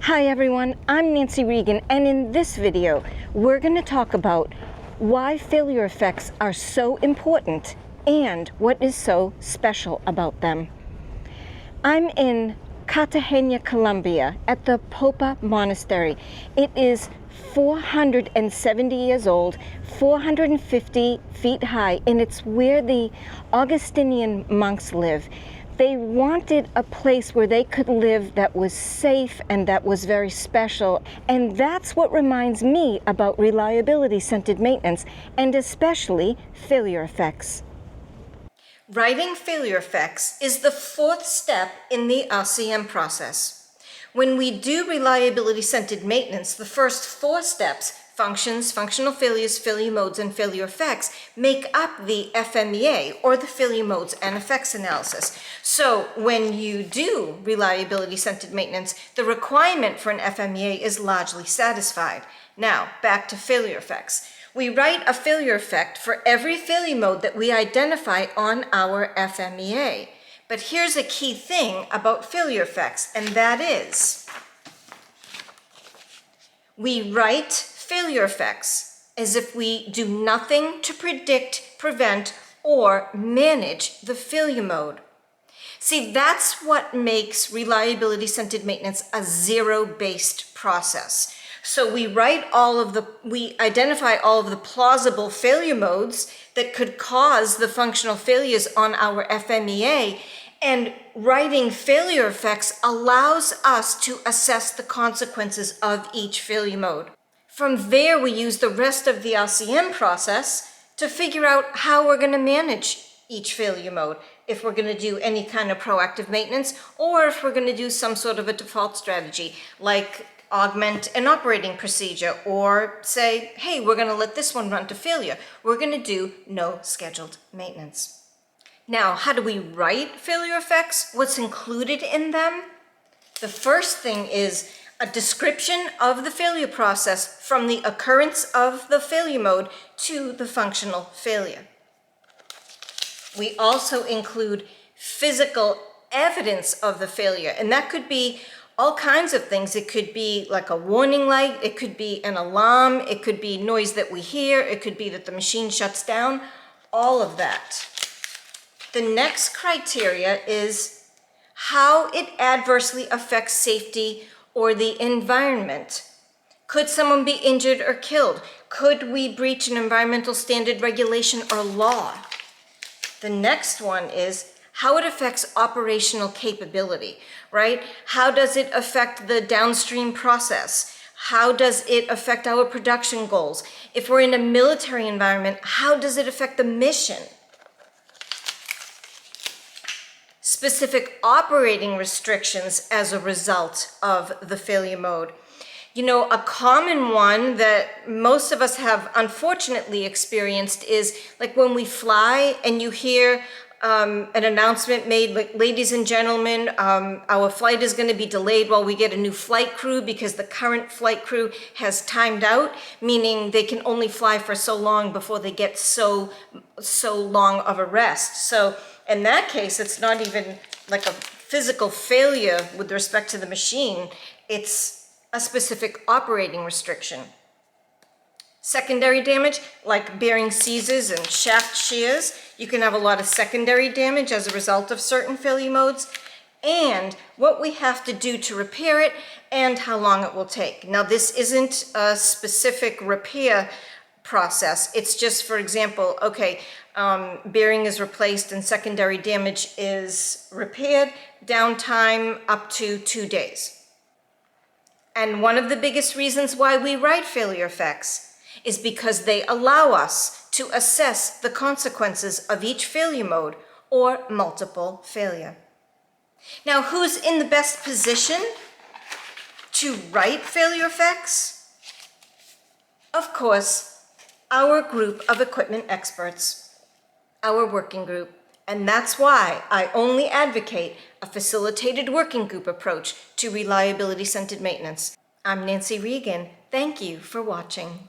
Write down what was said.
Hi everyone, I'm Nancy Regan, and in this video we're going to talk about why failure effects are so important and what is so special about them. I'm in Cartagena, Colombia at the Popa Monastery. It is 470 years old, 450 feet high, and it's where the Augustinian monks live. They wanted a place where they could live that was safe and that was very special. And that's what reminds me about reliability-centered maintenance, and especially failure effects. Writing failure effects is the fourth step in the RCM process. When we do reliability-centered maintenance, the first four steps, functions, functional failures, failure modes, and failure effects, make up the FMEA, or the failure modes and effects analysis. So when you do reliability-centered maintenance, the requirement for an FMEA is largely satisfied. Now, back to failure effects. We write a failure effect for every failure mode that we identify on our FMEA. But here's a key thing about failure effects, and that is, we write failure effects as if we do nothing to predict, prevent, or manage the failure mode. See, that's what makes reliability-centered maintenance a zero-based process. So we identify all of the plausible failure modes that could cause the functional failures on our FMEA, and writing failure effects allows us to assess the consequences of each failure mode. From there, we use the rest of the RCM process to figure out how we're going to manage each failure mode, if we're going to do any kind of proactive maintenance, or if we're going to do some sort of a default strategy, like augment an operating procedure, or say, hey, we're going to let this one run to failure. We're going to do no scheduled maintenance. Now, how do we write failure effects? What's included in them? The first thing is a description of the failure process from the occurrence of the failure mode to the functional failure. We also include physical evidence of the failure, and that could be all kinds of things. It could be like a warning light, it could be an alarm, it could be noise that we hear, it could be that the machine shuts down, all of that. The next criteria is how it adversely affects safety or the environment. Could someone be injured or killed? Could we breach an environmental standard, regulation, or law? The next one is how it affects operational capability, right? How does it affect the downstream process? How does it affect our production goals? If we're in a military environment, how does it affect the mission? Specific operating restrictions as a result of the failure mode. You know, a common one that most of us have unfortunately experienced is like when we fly and you hear an announcement made like, ladies and gentlemen, our flight is going to be delayed while we get a new flight crew because the current flight crew has timed out, meaning they can only fly for so long before they get so long of a rest. So in that case, it's not even like a physical failure with respect to the machine, it's a specific operating restriction. Secondary damage, like bearing seizures and shaft shears, you can have a lot of secondary damage as a result of certain failure modes, and what we have to do to repair it and how long it will take. Now, this isn't a specific repair process. It's just, for example, okay, bearing is replaced and secondary damage is repaired, downtime up to 2 days. And one of the biggest reasons why we write failure effects is because they allow us to assess the consequences of each failure mode or multiple failure. Now, who's in the best position to write failure effects? Of course, our group of equipment experts, our working group, and that's why I only advocate a facilitated working group approach to reliability-centered maintenance. I'm Nancy Regan. Thank you for watching.